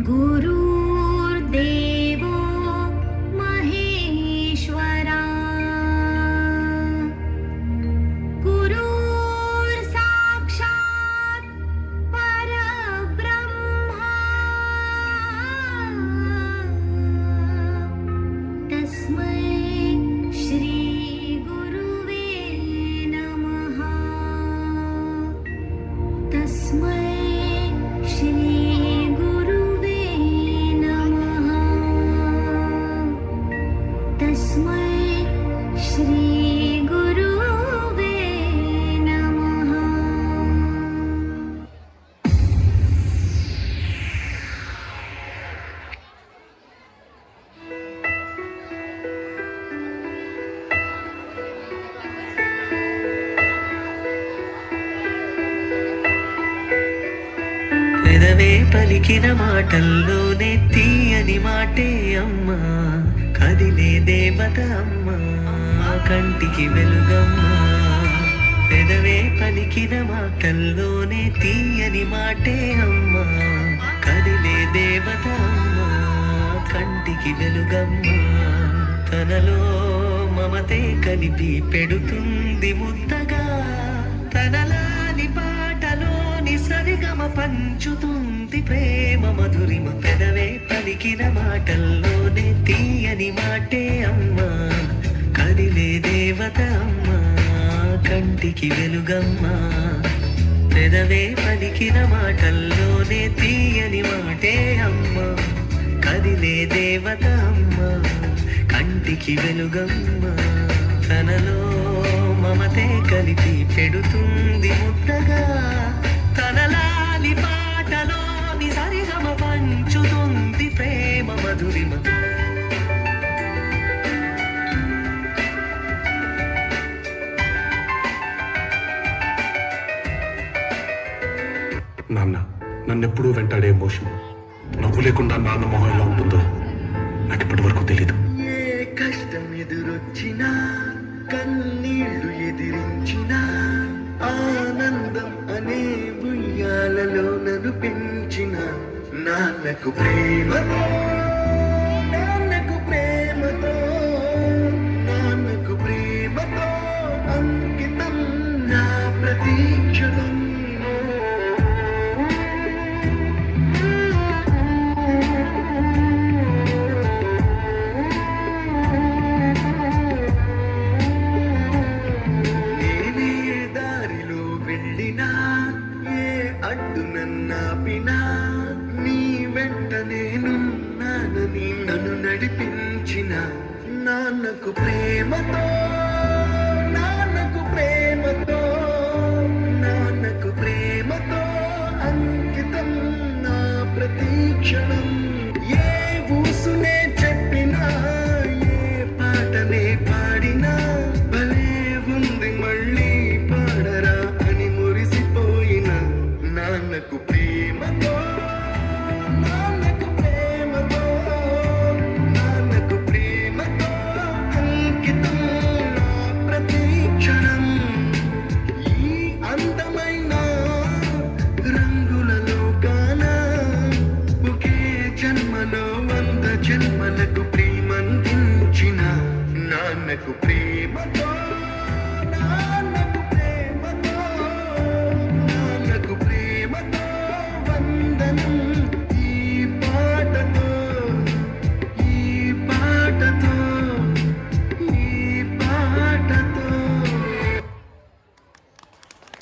गुरुर्देवो महेश्वरा गुरुर्साक्षात् परब्रह्मा तस्मै श्री गुरुवे नमः तस्मै श्री गुरुवे नमः तस्मै श्री गुरुवे नमः పెదవే పలికిన మాటల్లోనే తీయని మాటే అమ్మా, కదిలే దేవత అమ్మా, కంటికి వెలుగమ్మా. పెదవే పలికిన మాటల్లోనే తీయని మాటే అమ్మా, కదిలే దేవత అమ్మా, కంటికి వెలుగమ్మా. తనలో మమతే కలిపి పెడుతుంది ముద్దగా, తనలాని పాటలోని సరిగమ పంచుతుంది ప్రేమ మధురిమ. పెదవే పలికిన మాటల్లోనే తీయని మాటే అమ్మా, కదిలే దేవత అమ్మా, కంటికి వెలుగమ్మా. పెదవే పలికిన మాటల్లోనే తీయని మాటే అమ్మా, కదిలే దేవత అమ్మా, కంటికి వెలుగమ్మా. తనలో మమతే కలిపి పెడుతుంది ముద్దగా, తనలాలి పాటలోని సరిగమ పంచుతుంది ప్రేమ మధురిమ. నాన్న నన్నెప్పుడూ వెంటాడే ఎమోషన్, నవ్వు లేకుండా నాన్న మొహం ఎలా ఉంటుందో నాకు ఇప్పటి వరకు తెలీదు. ఏ కష్టం ఎదురొచ్చినా, కన్నీళ్లు ఎదిరించినా, ఆనందం అనే ఉయ్యాలలో నన్ను పెంచిన నాన్నకు ప్రేమతో, నాన్నకు ప్రేమతో, నాన్నకు ప్రేమతో అంకితం నా ప్రతీక్షణం. నేనే దారిలో వెళ్ళినా, ఏ అడ్డు నన్నాపినా, నీ వెంట నేనున్నానని నన్ను నడిపించిన నాన్నకు ప్రేమతో, నాన్నకు ప్రేమతో, నాన్నకు ప్రేమతో అంకితం నా ప్రతీక్షణం. ఏ ఊసునే చెప్పినా, ఏ పాటనే పాడినా, భలే ఉంది మళ్ళీ పాడరా అని మురిసిపోయిన నాన్నకు ప్రేమతో, నాన్నకు ప్రేమతో, నాన్నకు ప్రేమతో అంకితం నా ప్రతీక్షణం. ఈ అందమైన రంగులలో కానా, ఒకే జన్మలో 100 జన్మలకు ప్రేమందించిన నాన్నకు ప్రేమతో.